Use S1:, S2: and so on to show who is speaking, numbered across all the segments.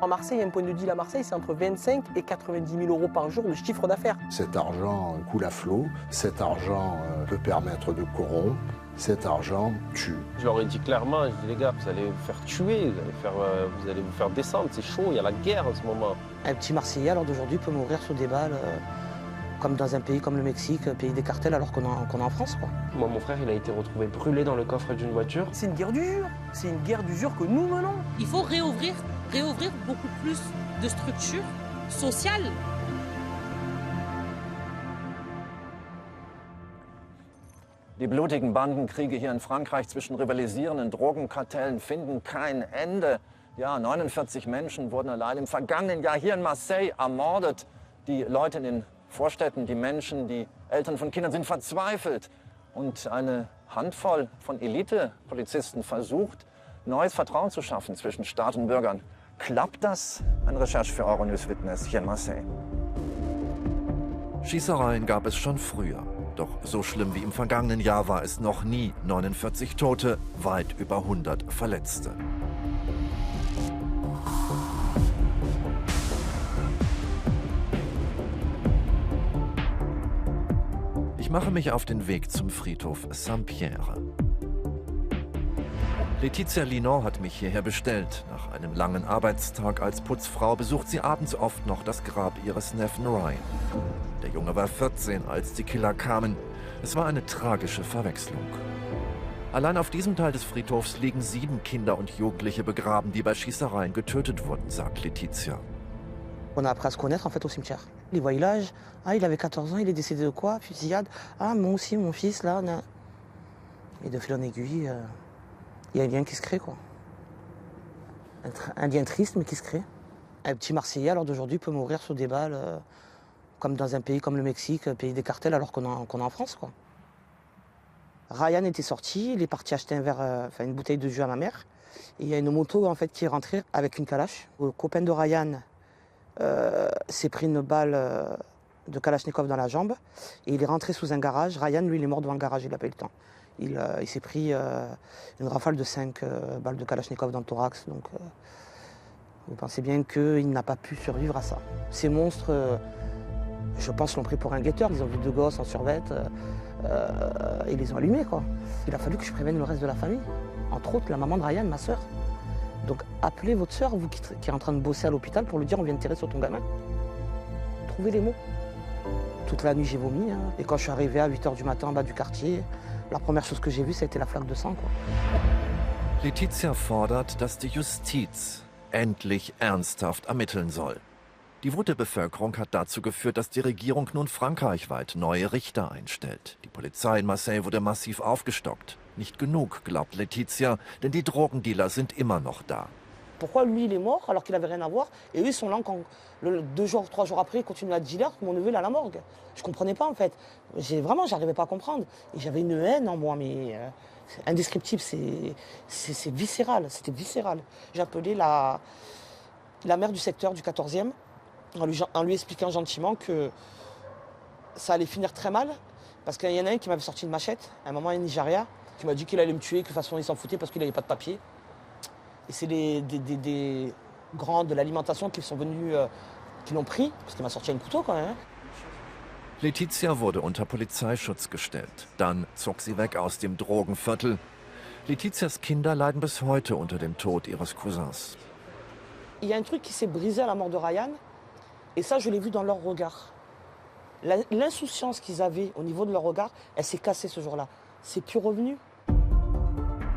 S1: À Marseille, un point de deal à Marseille, c'est entre 25 et 90 000 euros par jour de chiffre d'affaires.
S2: Cet argent coule à flot, cet argent peut permettre de corrompre, cet argent tue.
S3: Je leur ai dit clairement, je dis les gars, vous allez vous faire tuer, vous allez vous faire descendre, c'est chaud, il y a la guerre en ce moment.
S4: Un petit Marseillais, alors d'aujourd'hui, peut mourir sous des balles, comme dans un pays comme le Mexique, pays des cartels, alors qu'on est en France, quoi.
S5: Moi, mon frère, il a été retrouvé brûlé dans le coffre d'une voiture.
S1: C'est une guerre d'usure. C'est une guerre d'usure que nous menons.
S6: Il faut réouvrir beaucoup plus de structures sociales.
S7: Die blutigen Bandenkriege hier in Frankreich zwischen rivalisierenden Drogenkartellen finden kein Ende. Ja, 49 Menschen wurden allein im vergangenen Jahr hier in Marseille ermordet. Die Leute in den Vorstädten, die Menschen, die Eltern von Kindern sind verzweifelt. Und eine Handvoll von Elite-Polizisten versucht, neues Vertrauen zu schaffen zwischen Staat und Bürgern. Klappt das? Eine Recherche für Euronews Witness hier in Marseille.
S8: Schießereien gab es schon früher. Doch so schlimm wie im vergangenen Jahr war es noch nie. 49 Tote, weit über 100 Verletzte. Ich mache mich auf den Weg zum Friedhof Saint-Pierre. Letizia Linon hat mich hierher bestellt. Nach einem langen Arbeitstag als Putzfrau besucht sie abends oft noch das Grab ihres Neffen Ryan. Der Junge war 14, als die Killer kamen. Es war eine tragische Verwechslung. Allein auf diesem Teil des Friedhofs liegen 7 Kinder und Jugendliche begraben, die bei Schießereien getötet wurden, sagt Letizia.
S4: On a appris à se connaître en fait au cimetière. Les voyages, ah il avait 14 ans, il est décédé de quoi? Fusillade. Ah moi aussi, mon fils là. Et de fil en aiguille, il y a un lien qui se crée quoi. Un lien triste mais qui se crée. Un petit Marseillais alors d'aujourd'hui peut mourir sous des balles, comme dans un pays comme le Mexique, pays des cartels alors qu'on est en France quoi. Ryan était sorti, il est parti acheter une bouteille de jus à ma mère. Et il y a une moto en fait qui est rentrée avec une calache. Le copain de Ryan s'est pris une balle de Kalachnikov dans la jambe et il est rentré sous un garage. Ryan, lui, il est mort devant le garage, il n'a pas eu le temps. Il s'est pris une rafale de 5 balles de Kalachnikov dans le thorax. Donc, vous pensez bien qu'il n'a pas pu survivre à ça. Ces monstres, je pense, l'ont pris pour un guetteur. Ils ont vu 2 gosses en survêt et ils les ont allumés, quoi. Il a fallu que je prévienne le reste de la famille, entre autres la maman de Ryan, ma sœur. Donc appelez votre sœur, vous qui est en train de bosser à l'hôpital, pour lui dire on vient de tirer sur ton gamin. Trouvez les mots. Toute la nuit j'ai vomi, hein. Et quand je suis arrivé à 8h du matin en bas du quartier, la première chose que j'ai vue, c'était la flaque de sang, quoi.
S8: Letizia fordert, dass die Justiz endlich ernsthaft ermitteln soll. Die Wut der Bevölkerung hat dazu geführt, dass die Regierung nun frankreichweit neue Richter einstellt. Die Polizei in Marseille wurde massiv aufgestockt. Nicht genug, glaubt Letizia, denn die Drogendealer sind immer noch da.
S4: Pourquoi lui il est mort alors qu'il n'avait rien à voir et eux ils sont là quand 2 jours, 3 jours après ils continuent à dealer, mon neveu il est à la morgue. Je comprenais pas en fait. J'arrivais pas à comprendre. Et j'avais une haine en moi mais indescriptible, c'est viscéral, c'était viscéral. J'ai appelé la maire du secteur du 14e en lui expliquant gentiment que ça allait finir très mal parce qu'il y en a un qui m'avait sorti une machette, à un moment un Nigeria, qui m'a dit qu'il allait me tuer, que de toute façon il s'en foutait parce qu'il n'avait pas de papier. Et c'est des grands de l'alimentation qui sont venus, qui l'ont pris, parce qu'il m'a sorti un couteau quand même.
S8: Letizia wurde unter Polizeischutz gestellt. Dann zog sie weg aus dem Drogenviertel. Letizias Kinder leiden bis heute unter dem Tod ihres Cousins.
S4: Il y a un truc qui s'est brisé à la mort de Ryan, et ça je l'ai vu dans leur regard. L'insouciance qu'ils avaient au niveau de leur regard, elle s'est cassée ce jour-là. C'est plus revenu.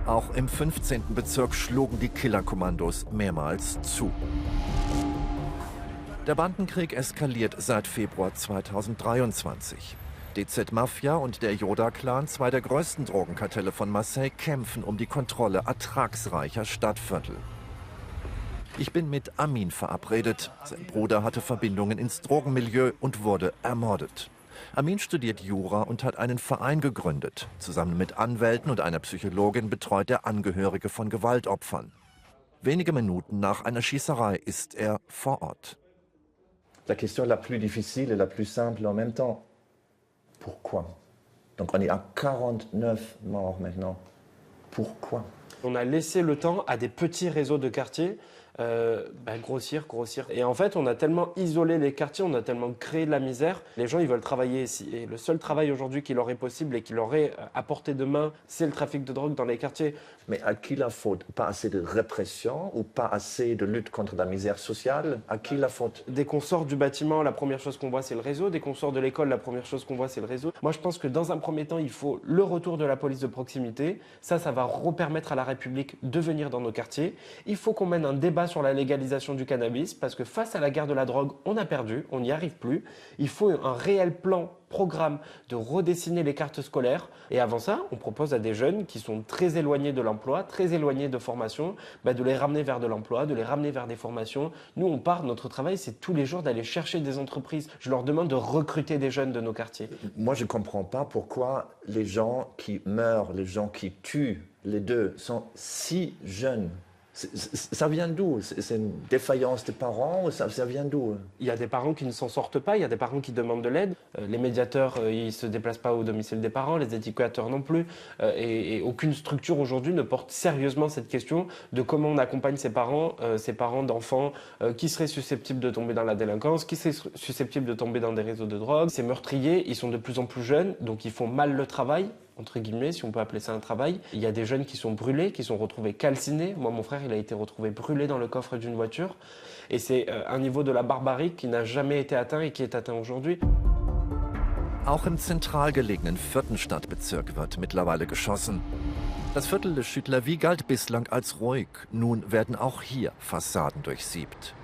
S8: Auch im 15. Bezirk schlugen die Killerkommandos mehrmals zu. Der Bandenkrieg eskaliert seit Februar 2023. DZ Mafia und der Yoda-Clan, 2 der größten Drogenkartelle von Marseille, kämpfen um die Kontrolle ertragsreicher Stadtviertel. Ich bin mit Amin verabredet. Sein Bruder hatte Verbindungen ins Drogenmilieu und wurde ermordet. Amin studiert Jura und hat einen Verein gegründet. Zusammen mit Anwälten und einer Psychologin betreut er Angehörige von Gewaltopfern. Wenige Minuten nach einer Schießerei ist er vor Ort.
S9: La question la plus difficile et la plus simple en même temps. Pourquoi? Donc on est à 49 morts maintenant. Pourquoi?
S5: On a laissé le temps à des petits réseaux de quartier Grossir. Et en fait, on a tellement isolé les quartiers, on a tellement créé de la misère. Les gens, ils veulent travailler ici. Et le seul travail aujourd'hui qui leur est possible et qui leur est à portée de main, c'est le trafic de drogue dans les quartiers.
S9: Mais à qui la faute? Pas assez de répression ou pas assez de lutte contre la misère sociale? À qui la faute?
S5: Dès qu'on sort du bâtiment, la première chose qu'on voit, c'est le réseau. Dès qu'on sort de l'école, la première chose qu'on voit, c'est le réseau. Moi, je pense que dans un premier temps, il faut le retour de la police de proximité. Ça va repermettre à la République de venir dans nos quartiers. Il faut qu'on mène un débat sur la légalisation du cannabis parce que face à la guerre de la drogue, on a perdu, on n'y arrive plus. Il faut un réel programme de redessiner les cartes scolaires. Et avant ça, on propose à des jeunes qui sont très éloignés de l'emploi, très éloignés de formation, de les ramener vers de l'emploi, de les ramener vers des formations. Nous, on part, notre travail, c'est tous les jours d'aller chercher des entreprises. Je leur demande de recruter des jeunes de nos quartiers.
S9: Moi, je ne comprends pas pourquoi les gens qui meurent, les gens qui tuent, les deux, sont si jeunes. Ça vient d'où? C'est une défaillance des parents ou ça vient d'où?
S5: Il y a des parents qui ne s'en sortent pas, il y a des parents qui demandent de l'aide. Les médiateurs, ils ne se déplacent pas au domicile des parents, les éducateurs non plus. Et aucune structure aujourd'hui ne porte sérieusement cette question de comment on accompagne ces parents d'enfants qui seraient susceptibles de tomber dans la délinquance, qui seraient susceptibles de tomber dans des réseaux de drogue. Ces meurtriers, ils sont de plus en plus jeunes, donc ils font mal le travail, entre guillemets, si on peut appeler ça un travail. Il y a des jeunes qui sont brûlés, qui sont retrouvés calcinés. Moi, mon frère, il a été retrouvé brûlé dans le coffre d'une voiture. Et c'est un niveau de la barbarie qui n'a jamais été atteint et qui est atteint aujourd'hui.
S8: Auch im zentral gelegenen 4. Stadtbezirk wird mittlerweile geschossen. Das Viertel de Chute-la-Vie galt bislang als ruhig. Nun werden auch hier Fassaden durchsiebt.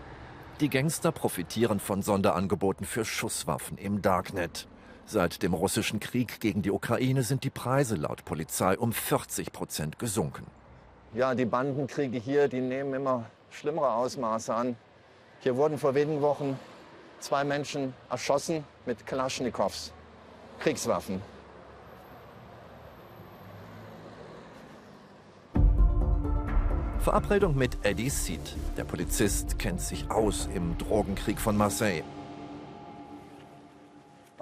S8: Die Gangster profitieren von Sonderangeboten für Schusswaffen im Darknet. Seit dem russischen Krieg gegen die Ukraine sind die Preise laut Polizei um 40% gesunken.
S7: Ja, die Bandenkriege hier, die nehmen immer schlimmere Ausmaße an. Hier wurden vor wenigen Wochen 2 Menschen erschossen mit Kalaschnikows, Kriegswaffen.
S8: Verabredung mit Eddie Seed. Der Polizist kennt sich aus im Drogenkrieg von Marseille.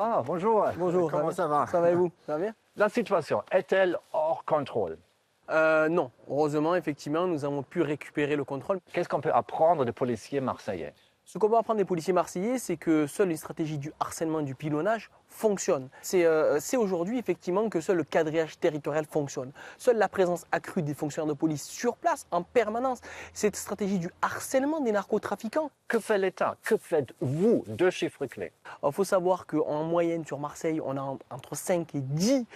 S7: Ah, bonjour.
S1: Bonjour.
S7: Comment ça va?
S1: Ça va et vous? Ça va bien?
S7: La situation est-elle hors contrôle?
S1: Non. Heureusement, effectivement, nous avons pu récupérer le contrôle.
S7: Qu'est-ce qu'on peut apprendre des policiers marseillais?
S1: Ce qu'on peut apprendre des policiers marseillais, c'est que seule une stratégie du harcèlement, du pilonnage fonctionne. C'est aujourd'hui effectivement que seul le quadrillage territorial fonctionne. Seule la présence accrue des fonctionnaires de police sur place en permanence. Cette stratégie du harcèlement des narcotrafiquants.
S7: Que fait l'État? Que faites-vous? 2 chiffres clés.
S1: Il faut savoir qu'en moyenne sur Marseille, on a entre 5 et 10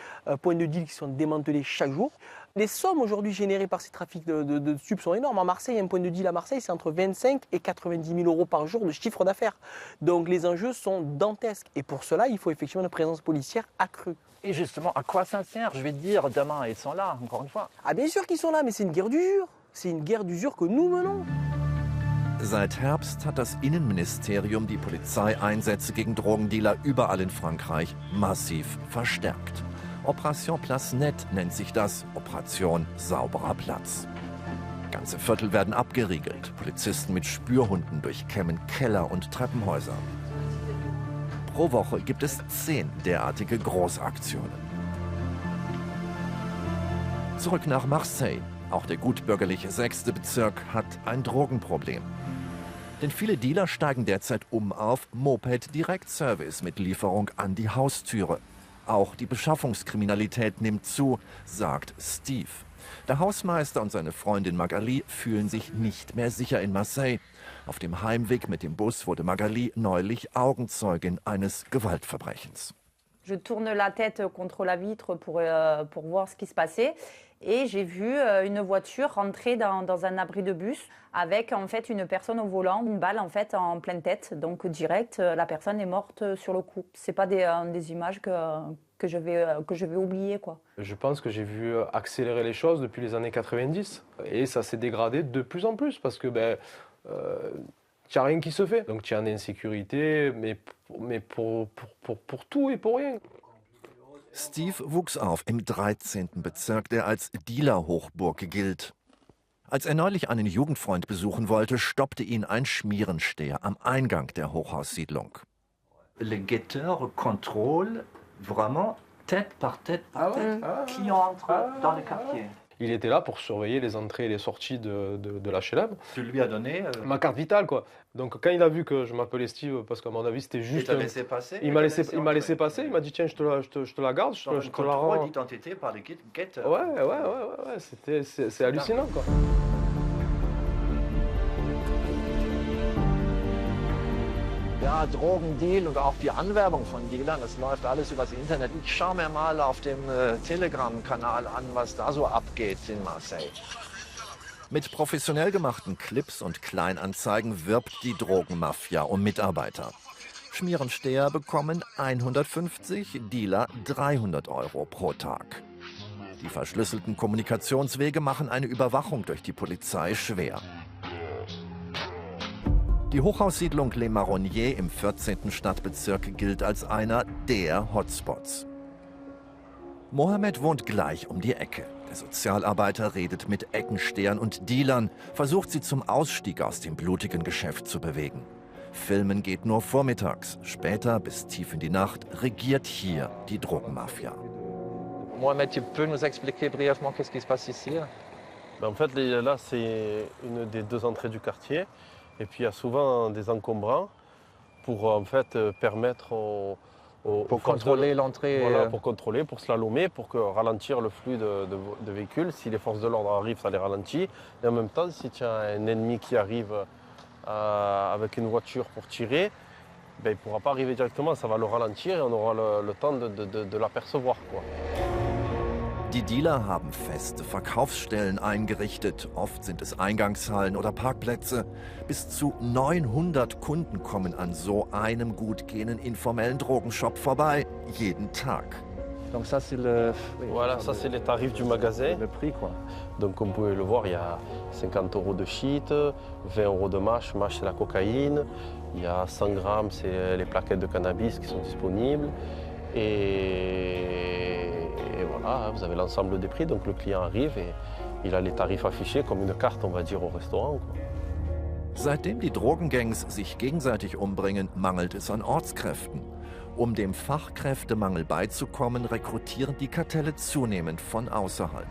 S1: points de deal qui sont démantelés chaque jour. Les sommes aujourd'hui générées par ces trafics de stupes sont énormes. À Marseille, un point de deal à Marseille, c'est entre 25 et 90 000 euros par jour de chiffre d'affaires. Donc les enjeux sont dantesques. Et pour cela, il faut effectivement une présence policière accrue.
S7: Et justement, à quoi ça sert? Je vais dire, demain, ils sont là, encore une fois.
S1: Ah bien sûr qu'ils sont là, mais c'est une guerre d'usure. C'est une guerre d'usure que nous menons.
S8: Seit Herbst hat das Innenministerium die Polizeieinsätze gegen Drogendealer überall in Frankreich massiv verstärkt. Operation Place Net nennt sich das, Operation Sauberer Platz. Ganze Viertel werden abgeriegelt, Polizisten mit Spürhunden durchkämmen Keller und Treppenhäuser. Pro Woche gibt es 10 derartige Großaktionen. Zurück nach Marseille. Auch der gutbürgerliche 6. Bezirk hat ein Drogenproblem. Denn viele Dealer steigen derzeit auf Moped-Direktservice mit Lieferung an die Haustüre. Auch die Beschaffungskriminalität nimmt zu, sagt Steve. Der Hausmeister und seine Freundin Magali fühlen sich nicht mehr sicher in Marseille. Auf dem Heimweg mit dem Bus wurde Magali neulich Augenzeugin eines Gewaltverbrechens.
S10: Je tourne la tête contre la vitre pour voir ce qui se passait. Et j'ai vu une voiture rentrer dans un abri de bus avec en fait une personne au volant, une balle en fait en pleine tête. Donc direct, la personne est morte sur le coup. C'est pas des images que je vais oublier, quoi.
S11: Je pense que j'ai vu accélérer les choses depuis les années 90 et ça s'est dégradé de plus en plus parce que il n'y a rien qui se fait. Donc il y a une insécurité, mais pour tout et pour rien.
S8: Steve wuchs auf im 13. Bezirk, der als Dealer-Hochburg gilt. Als neulich einen Jugendfreund besuchen wollte, stoppte ihn ein Schmierensteher am Eingang der Hochhaussiedlung.
S12: Les guetteurs contrôlent vraiment tête par tête qui entre dans le quartier.
S11: il était là pour surveiller les entrées et les sorties de l'HLM.
S12: Tu lui as donné
S11: Ma carte vitale, quoi. Donc quand il a vu que je m'appelais Steve, parce qu'à mon avis c'était juste...
S12: Il t'a laissé passer?
S11: Il m'a laissé passer, il m'a dit tiens, je te la garde, je te la rends.
S12: Contrôle d'identité par les guetteurs.
S11: Ouais, c'est hallucinant, quoi.
S7: Ja, Drogendeal und auch die Anwerbung von Dealern, das läuft alles übers Internet. Ich schaue mir mal auf dem Telegram-Kanal an, was da so abgeht in Marseille.
S8: Mit professionell gemachten Clips und Kleinanzeigen wirbt die Drogenmafia um Mitarbeiter. Schmierensteher bekommen 150, Dealer 300 € pro Tag. Die verschlüsselten Kommunikationswege machen eine Überwachung durch die Polizei schwer. Die Hochhaussiedlung Les Marronniers im 14. Stadtbezirk gilt als einer der Hotspots. Mohammed wohnt gleich um die Ecke. Der Sozialarbeiter redet mit Eckenstehern und Dealern, versucht sie zum Ausstieg aus dem blutigen Geschäft zu bewegen. Filmen geht nur vormittags. Später, bis tief in die Nacht, regiert hier die Drogenmafia.
S7: Mohamed, tu peux nous expliquer brièvement qu'est-ce qui se passe ici?
S3: En fait, là, c'est une des deux entrées du quartier. Et puis il y a souvent des encombrants pour en fait permettre
S7: pour contrôler l'entrée.
S3: Voilà, pour contrôler, pour slalomer, pour ralentir le flux de véhicules. Si les forces de l'ordre arrivent, ça les ralentit. Et en même temps, si tu as un ennemi qui arrive avec une voiture pour tirer, ben, il ne pourra pas arriver directement, ça va le ralentir et on aura le temps de l'apercevoir, quoi.
S8: Die Dealer haben feste Verkaufsstellen eingerichtet. Oft sind es Eingangshallen oder Parkplätze. Bis zu 900 Kunden kommen an so einem gut gehenden informellen Drogenshop vorbei. Jeden Tag.
S7: Donc ça, c'est le...
S3: Voilà, ça c'est les tarifs du magasin.
S7: Le prix, quoi.
S3: Donc comme vous pouvez le voir, il y a 50 € de shit, 20 € de mâche, c'est la cocaïne. Il y a 100 grammes, c'est les plaquettes de cannabis qui sont disponibles. Et voilà, vous avez l'ensemble des prix, donc le client arrive et il a les tarifs affichés comme une carte, on va dire, au restaurant, quoi.
S8: Seitdem die Drogengangs sich gegenseitig umbringen, mangelt es an Ortskräften. Um dem Fachkräftemangel beizukommen, rekrutieren die Kartelle zunehmend von außerhalb.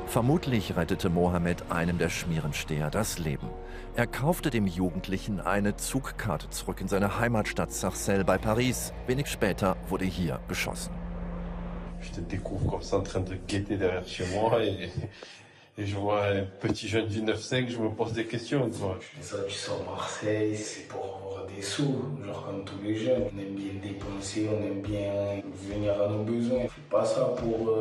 S8: Vermutlich rettete Mohammed einem der Schmierensteher das Leben. Er kaufte dem Jugendlichen eine Zugkarte zurück in seine Heimatstadt Sarcelles bei Paris. Wenig später wurde hier beschossen.
S13: Je te découvre comme ça en train de guetter derrière chez moi et je vois un petit jeune du 9-5, je me pose des questions. Quoi.
S14: Ça, tu sors Marseille, c'est pour avoir des sous, genre comme tous les jeunes. On aime bien dépenser, on aime bien venir à nos besoins. On fait pas ça pour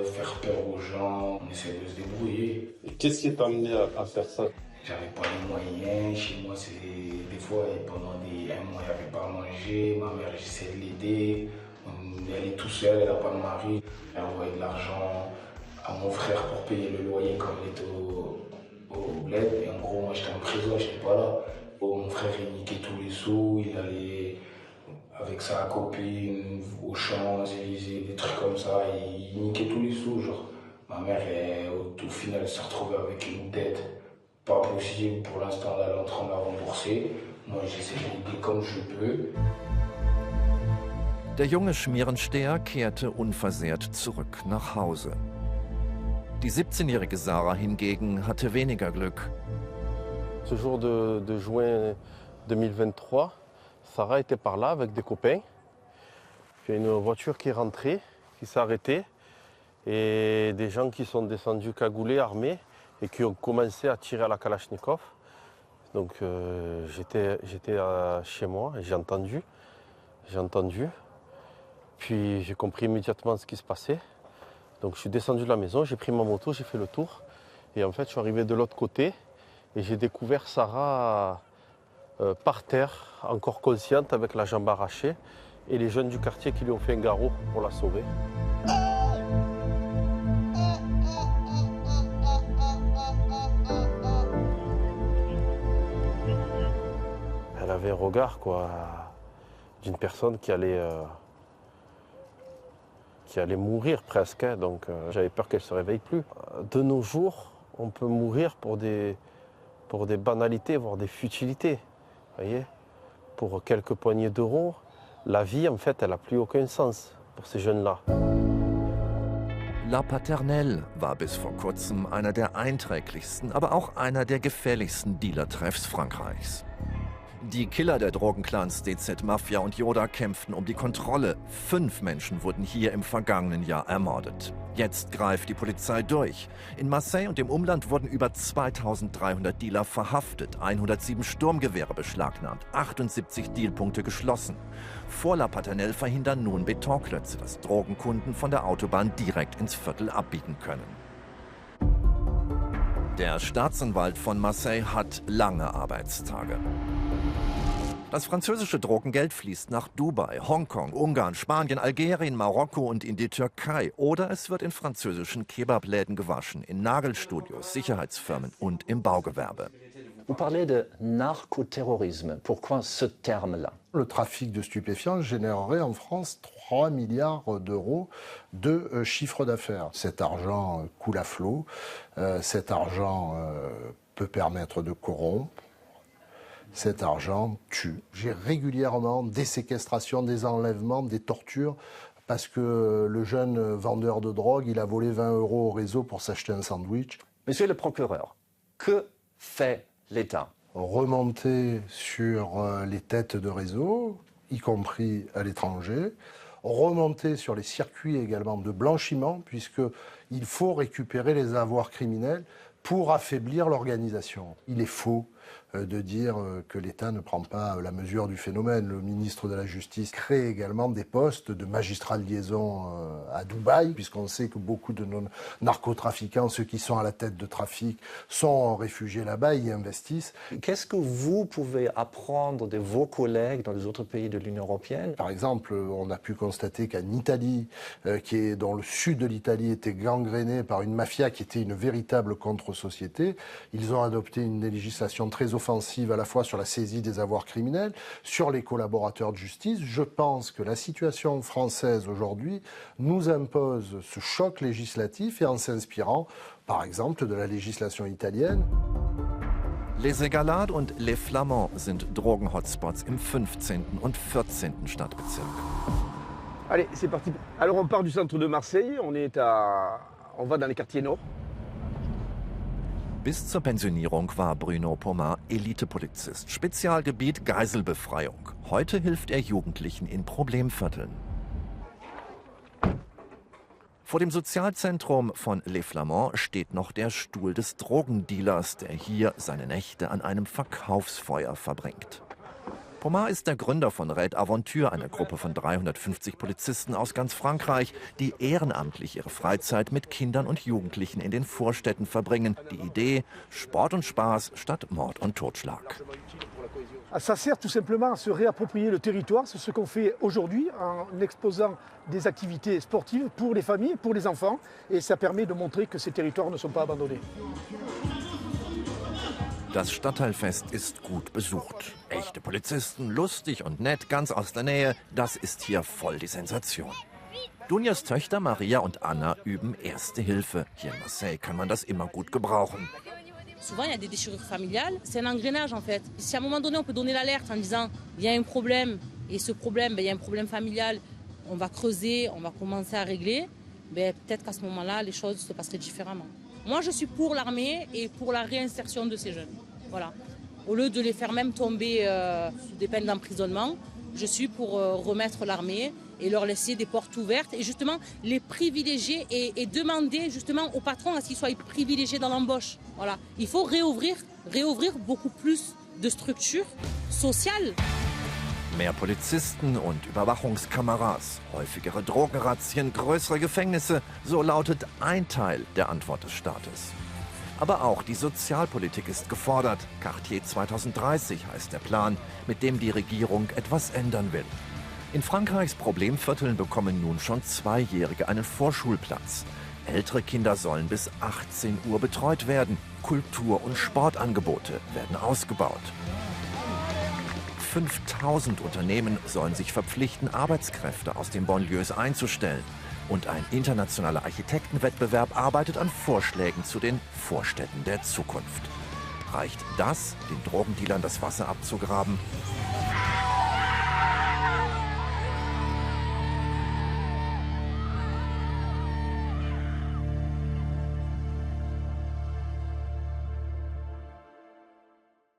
S14: faire peur aux gens, on essaie de se débrouiller.
S13: Et qu'est-ce qui t'a amené à faire ça?
S14: J'avais pas les moyens, chez moi c'est des fois pendant un mois il n'y avait pas à manger, ma mère j'essaie de l'aider. Elle est toute seule, elle n'a pas de mari. Elle envoyait de l'argent à mon frère pour payer le loyer quand il était au bled. Et en gros, moi j'étais en prison, je n'étais pas là. Mon frère il niquait tous les sous, il allait avec sa copine au Champs-Élysées, des trucs comme ça. Il niquait tous les sous. Genre. Ma mère, au final, elle s'est retrouvée avec une dette pas possible. Pour l'instant, là, elle est en train de la rembourser. Moi, j'essaie de l'aider comme je peux.
S8: Der junge Schmierensteher kehrte unversehrt zurück nach Hause. Die 17-jährige Sarah hingegen hatte weniger Glück.
S3: Ce jour de juin 2023, Sarah était par là avec des copains. Il y a une voiture qui est rentrée, qui s'est arrêtée, et des gens qui sont descendus cagoulés, armés, et qui ont commencé à tirer à la Kalachnikov. Donc j'étais chez moi et j'ai entendu. Puis j'ai compris immédiatement ce qui se passait. Donc je suis descendu de la maison, j'ai pris ma moto, j'ai fait le tour. Et en fait, je suis arrivé de l'autre côté et j'ai découvert Sarah par terre, encore consciente, avec la jambe arrachée. Et les jeunes du quartier qui lui ont fait un garrot pour la sauver. Elle avait un regard, quoi, d'une personne qui allait mourir presque, hein, donc j'avais peur qu'elle ne se réveille plus. De nos jours, on peut mourir pour des banalités, voire des futilités. Voyez, pour quelques poignées d'euros, la vie, en fait, elle n'a plus aucun sens pour ces jeunes-là.
S8: La Paternelle war bis vor kurzem einer der einträglichsten, aber auch einer der gefährlichsten Dealertreffs Frankreichs. Die Killer der Drogenclans DZ Mafia und Yoda kämpften um die Kontrolle. 5 Menschen wurden hier im vergangenen Jahr ermordet. Jetzt greift die Polizei durch. In Marseille und im Umland wurden über 2300 Dealer verhaftet, 107 Sturmgewehre beschlagnahmt, 78 Dealpunkte geschlossen. Vor La Paternelle verhindern nun Betonklötze, dass Drogenkunden von der Autobahn direkt ins Viertel abbiegen können. Der Staatsanwalt von Marseille hat lange Arbeitstage. Das französische Drogengeld fließt nach Dubai, Hongkong, Ungarn, Spanien, Algerien, Marokko und in die Türkei. Oder es wird in französischen Kebabläden gewaschen, in Nagelstudios, Sicherheitsfirmen und im Baugewerbe.
S9: Vous parlez de narcoterrorisme. Pourquoi ce terme-là?
S2: Le trafic de stupéfiants générerait en France 3 milliards d'euros de chiffre d'affaires. Cet argent coule à flot, cet argent peut permettre de corrompre. Cet argent tue. J'ai régulièrement des séquestrations, des enlèvements, des tortures, parce que le jeune vendeur de drogue, il a volé 20 € au réseau pour s'acheter un sandwich.
S9: Monsieur le procureur, que fait l'État?
S2: Remonter sur les têtes de réseau, y compris à l'étranger. Remonter sur les circuits également de blanchiment, puisqu'il faut récupérer les avoirs criminels pour affaiblir l'organisation. Il est faux de dire que l'État ne prend pas la mesure du phénomène. Le ministre de la Justice crée également des postes de magistrats de liaison à Dubaï, puisqu'on sait que beaucoup de nos narcotrafiquants, ceux qui sont à la tête de trafic, sont réfugiés là-bas, y investissent.
S9: Qu'est-ce que vous pouvez apprendre de vos collègues dans les autres pays de l'Union européenne?
S2: Par exemple, on a pu constater qu'en Italie, dont le sud de l'Italie était gangréné par une mafia qui était une véritable contre-société, ils ont adopté une législation très offensive à la fois sur la saisie des avoirs criminels, sur les collaborateurs de justice. Je pense que la situation française aujourd'hui nous impose ce choc législatif et en s'inspirant, par exemple, de la législation italienne.
S8: Les Egalades und Les Flamands sind Drogen-Hotspots im 15. und 14. Stadtbezirk.
S15: Allez, c'est parti. Alors on part du centre de Marseille, on va dans les quartiers nord.
S8: Bis zur Pensionierung war Bruno Pomar Elitepolizist, Spezialgebiet Geiselbefreiung. Heute hilft er Jugendlichen in Problemvierteln. Vor dem Sozialzentrum von Les Flamands steht noch der Stuhl des Drogendealers, der hier seine Nächte an einem Verkaufsfeuer verbringt. Pomar ist der Gründer von Raid Aventure, einer Gruppe von 350 Polizisten aus ganz Frankreich, die ehrenamtlich ihre Freizeit mit Kindern und Jugendlichen in den Vorstädten verbringen. Die Idee: Sport und Spaß statt Mord und Totschlag.
S16: Ça sert tout simplement à se réapproprier le territoire. C'est ce qu'on fait aujourd'hui en exposant des activités sportives pour les familles, pour les enfants. Et ça permet de montrer que ces territoires ne sont pas abandonnés.
S8: Das Stadtteilfest ist gut besucht. Echte Polizisten, lustig und nett, ganz aus der Nähe. Das ist hier voll die Sensation. Dunjas Töchter Maria und Anna üben Erste Hilfe. Hier in Marseille kann man das immer gut gebrauchen.
S6: Souvent, il y a des déchirures familiales. C'est un engrenage, en fait. Si à un moment donné, on peut donner l'alerte en disant il y a un problème, et ce problème, il y a un problème familial, on va creuser, on va commencer à régler, peut-être qu'à ce moment-là, les choses se passeraient différemment. Moi, je suis pour l'armée et pour la réinsertion de ces jeunes. Voilà. Au lieu de les faire même tomber sous des peines d'emprisonnement, je suis pour remettre l'armée et leur laisser des portes ouvertes et justement les privilégier et demander justement aux patrons à ce qu'ils soient privilégiés dans l'embauche. Voilà. Il faut réouvrir beaucoup plus de structures sociales.
S8: Mehr Polizisten und Überwachungskameras, häufigere Drogenrazzien, größere Gefängnisse, so lautet ein Teil der Antwort des Staates. Aber auch die Sozialpolitik ist gefordert. Quartier 2030 heißt der Plan, mit dem die Regierung etwas ändern will. In Frankreichs Problemvierteln bekommen nun schon Zweijährige einen Vorschulplatz. Ältere Kinder sollen bis 18 Uhr betreut werden. Kultur- und Sportangebote werden ausgebaut. 5000 Unternehmen sollen sich verpflichten, Arbeitskräfte aus den Banlieues einzustellen. Und ein internationaler Architektenwettbewerb arbeitet an Vorschlägen zu den Vorstädten der Zukunft. Reicht das, den Drogendealern das Wasser abzugraben?